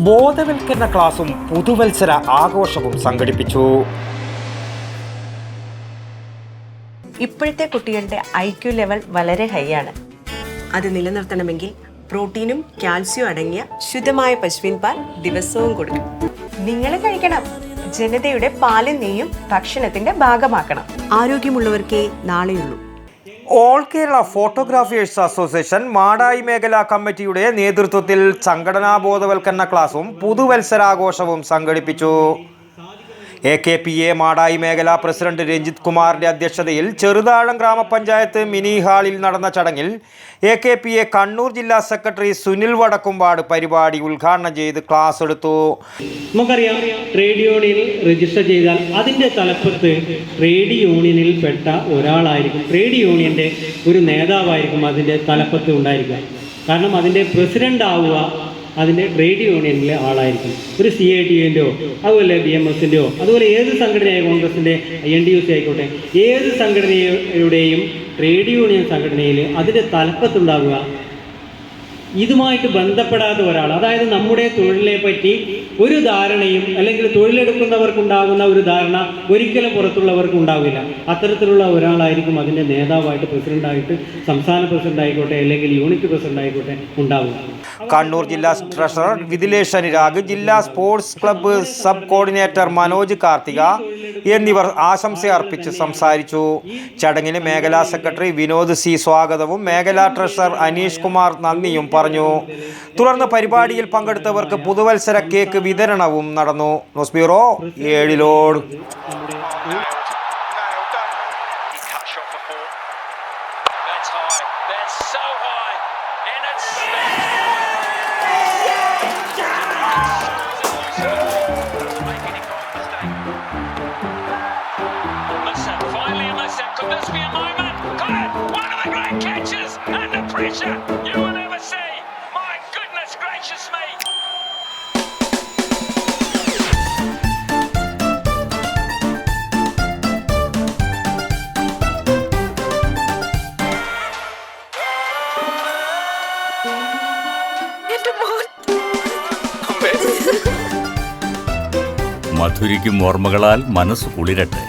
ബോധവൽക്കരണ ക്ലാസും പുതുവത്സര ആഘോഷവും സംഘടിപ്പിച്ചു. ഇപ്പോഴത്തെ കുട്ടികളുടെ IQ ലെവൽ വളരെ ഹൈ ആണ്. അത് നിലനിർത്തണമെങ്കിൽ പ്രോട്ടീനും കാൽസ്യവും അടങ്ങിയ ശുദ്ധമായ പശുവിൻ പാൽ ദിവസവും കൊടുക്കും. നിങ്ങൾ കഴിക്കണം. ജനതയുടെ പാലും നെയ്യും ഭക്ഷണത്തിന്റെ ഭാഗമാക്കണം. ആരോഗ്യമുള്ളവർക്കേ നാളെയുള്ളൂ. All Kerala photographers association Madayi മേഖലാ കമ്മിറ്റിയുടെ നേതൃത്വത്തിൽ സംഘടനാ ബോധവൽക്കരണ ക്ലാസും പുതുവത്സരാഘോഷവും സംഘടിപ്പിച്ചു. AKPA മാടായി മേഖലാ പ്രസിഡന്റ് രഞ്ജിത് കുമാറിന്റെ അധ്യക്ഷതയിൽ ചെറുതാഴം ഗ്രാമപഞ്ചായത്ത് മിനി ഹാളിൽ നടന്ന ചടങ്ങിൽ AKPA കണ്ണൂർ ജില്ലാ സെക്രട്ടറി സുനിൽ വടക്കുംപാട് പരിപാടി ഉദ്ഘാടനം ചെയ്ത് ക്ലാസ് എടുത്തു. നമുക്കറിയാം, ട്രേഡ് യൂണിയനിൽ രജിസ്റ്റർ ചെയ്താൽ അതിൻ്റെ തലപ്പത്ത് ട്രേഡ് യൂണിയനിൽ പെട്ട ഒരാളായിരിക്കും, ട്രേഡ് യൂണിയൻ്റെ ഒരു നേതാവായിരിക്കും അതിൻ്റെ തലപ്പത്ത് ഉണ്ടായിരിക്കുക. കാരണം അതിൻ്റെ പ്രസിഡന്റ് ആവുക അതിൻ്റെ ട്രേഡ് യൂണിയനിലെ ആളായിരിക്കും. ഒരു CITUവിൻ്റെയോ അതുപോലെ BMSൻ്റെയോ അതുപോലെ ഏത് സംഘടനയായ കോൺഗ്രസിൻ്റെ NDUC ആയിക്കോട്ടെ, ഏത് സംഘടനയുടെയും ട്രേഡ് യൂണിയൻ സംഘടനയിൽ അതിൻ്റെ തലപ്പത്തുണ്ടാവുക ഇതുമായിട്ട് ബന്ധപ്പെടാത്ത ഒരാൾ, അതായത് നമ്മുടെ തൊഴിലിനെ പറ്റി ഒരു ധാരണയും അല്ലെങ്കിൽ തൊഴിലെടുക്കുന്നവർക്കുണ്ടാകുന്ന ഒരു ധാരണ ഒരിക്കലും പുറത്തുള്ളവർക്ക് ഉണ്ടാവില്ല. അത്തരത്തിലുള്ള ഒരാളായിരിക്കും അതിൻ്റെ നേതാവായിട്ട്, പ്രസിഡൻ്റായിട്ട്, സംസ്ഥാന പ്രസിഡന്റ് ആയിക്കോട്ടെ അല്ലെങ്കിൽ യൂണിറ്റ് പ്രസിഡന്റ് ആയിക്കോട്ടെ ഉണ്ടാവുക. കണ്ണൂർ ജില്ലാ ട്രഷറർ വിതിലേഷ് അനുരാഗ്, ജില്ലാ sports club sub coordinator Manoj Karthika എന്നിവർ ആശംസ അർപ്പിച്ച് സംസാരിച്ചു. ചടങ്ങിന് മേഖലാ സെക്രട്ടറി വിനോദ് C സ്വാഗതവും മേഖലാ ട്രഷറർ അനീഷ് കുമാർ നന്ദിയും പറഞ്ഞു. തുടർന്ന് പരിപാടിയിൽ പങ്കെടുത്തവർക്ക് പുതുവത്സര കേക്ക് വിതരണവും നടന്നു. News bureau, Ezhilode. Could this be a moment? Got it! One of the great catches! Under pressure! You will never see! My goodness gracious me! മധുരിക്കും ഓർമ്മകളാൽ മനസ്സ് കുളിരട്ടെ.